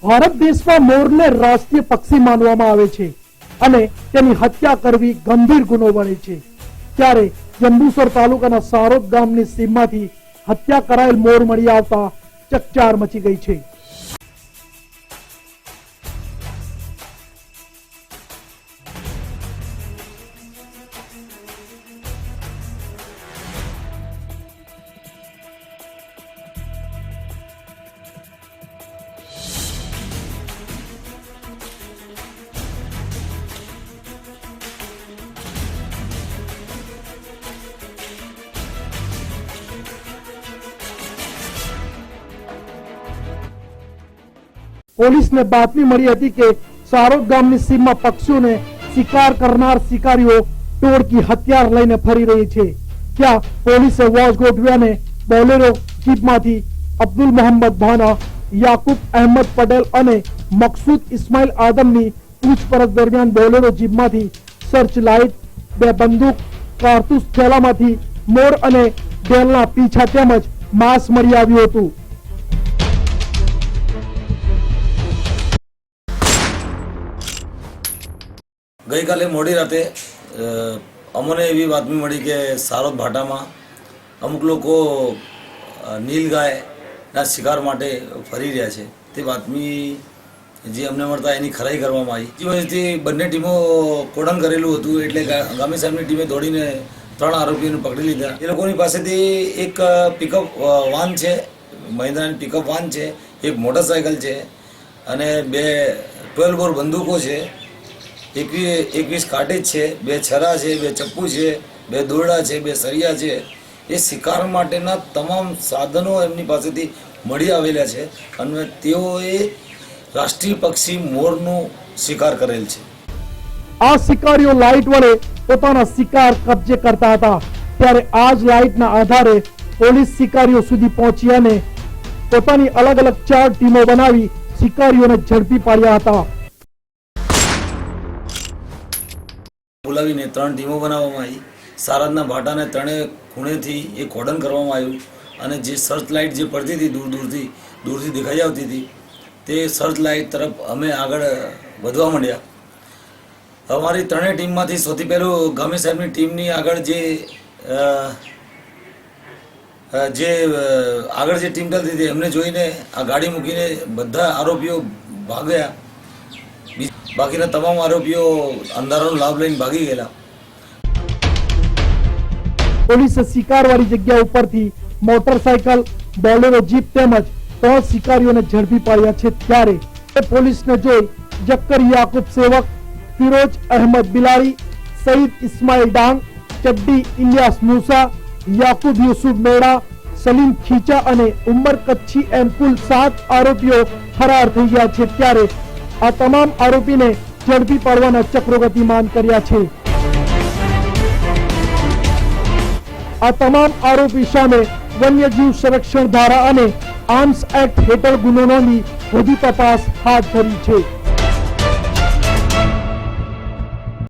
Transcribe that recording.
ભારત દેશમાં મોરને રાષ્ટ્રીય પક્ષી માનવામાં આવે છે અને તેની હત્યા કરવી ગંભીર ગુનો બને છે। ત્યારે જંબુસર તાલુકાના સારોદ ગામની સીમમાંથી હત્યા કરાયેલ મોર મળી આવતા ચકચાર મચી ગઈ છે। પોલીસને બાતમી મળી હતી કે સારોદ ગામની સીમમાં પક્ષીઓને શિકાર કરનાર શિકારીઓ ટોળકી હથિયાર લઈને ફરી રહી છે। ત્યાં પોલીસે વોચ ગોઠવ્યાને બોલેરો જીપમાંથી અબ્દુલ મોહમ્મદ ભાના, યાકુબ અહેમદ પટેલ અને મકસૂદ ઇસ્માઇલ આદમની પૂછપરછ દરમિયાન બોલેરો જીપમાંથી સર્ચ લાઇટ, 2 બંદૂક, કારતૂસ થેલામાંથી મોર અને ડેલના પીછા તેમજ માંસ મળી આવ્યું હતું। गई काले मोड़ी राते अमने एवी बातमी मળી કે સારોદ ભાટામાં અમુક લોકો નીલગાયના શિકાર માટે ફરી રહ્યા છે। તે બાતમી જે અમને મળતા એની ખરાઈ કરવામાં આવી। જે વજહથી બંને ટીમો કોડન કરેલું હતું એટલે ગામી સાહેબની ટીમે દોડીને 3 આરોપીઓને પકડી લીધા। એ લોકોની પાસેથી એક પિકઅપ વાન છે, મહિન્દ્રાની પિકઅપ વાન છે, એક મોટરસાઇકલ છે અને 2 12 બોર બંદૂકો છે, 21 કાર્ટેજ છે, 2 છરા છે, 2 ચપ્પુ છે, 2 દોરડા છે, 2 સરિયા છે। એ શિકાર માટેના તમામ સાધનો એમની પાસેથી મળી આવેલા છે અને તેઓએ રાષ્ટ્રીય પક્ષી મોરનો શિકાર કરેલ છે। આ શિકારીઓ લાઇટ વડે પોતાના શિકાર કબજે કરતા હતા। ત્યારે આ જ લાઇટના આધારે પોલીસ શિકારીઓ સુધી પહોંચી અને પોતાની અલગ અલગ 4 ટીમો બનાવી શિકારીઓને ઝડપી પાડ્યા હતા। બોલાવીને 3 ટીમો બનાવવામાં આવી। સારદના ભાટાને 3 ખૂણેથી એ કોર્ડન કરવામાં આવ્યું અને જે સર્ચ લાઇટ જે પડતી હતી દૂરથી દેખાઈ આવતી હતી તે સર્ચ લાઇટ તરફ અમે આગળ વધવા માંડ્યા। અમારી 3 ટીમમાંથી સૌથી પહેલું ગામી સાહેબની ટીમની આગળ જે ટીમ ચાલતી હતી એમને જોઈને આ ગાડી મૂકીને બધા આરોપીઓ ભાગ્યા। બાકીના તમામ આરોપીઓ અંધારાનો લાભ લઈને ભાગી ગયેલા। પોલીસે શિકારવાળી જગ્યા ઉપરથી મોટરસાયકલ, બોલેરો જીપ તેમજ 3 શિકારીઓને ઝડપી પાડ્યા છે। ત્યારે પોલીસને જોઈ જક્કર યાકુબ સેવક, ફિરોજ અહેમદ બિલારી, સઈદ ઇસ્માઇલ ડાંગ, ચડ્ડી ઇલિયાસ મૂસા, યાકુબ યુસુફ મેડા, સલીમ ખીચા અને ઉમર કચ્છી એમ કુલ 7 આરોપીઓ ફરાર થઈ ગયા છે। ત્યારે આ તમામ આરોપીને ઝડપી પાડવાના ચક્રો ગતિમાન કર્યા છે। આ તમામ આરોપી સામે વન્યજીવ સંરક્ષણ ધારા અને આર્મ્સ એક્ટ હેઠળ ગુનો નોંધી વધુ તપાસ હાથ ધરી છે।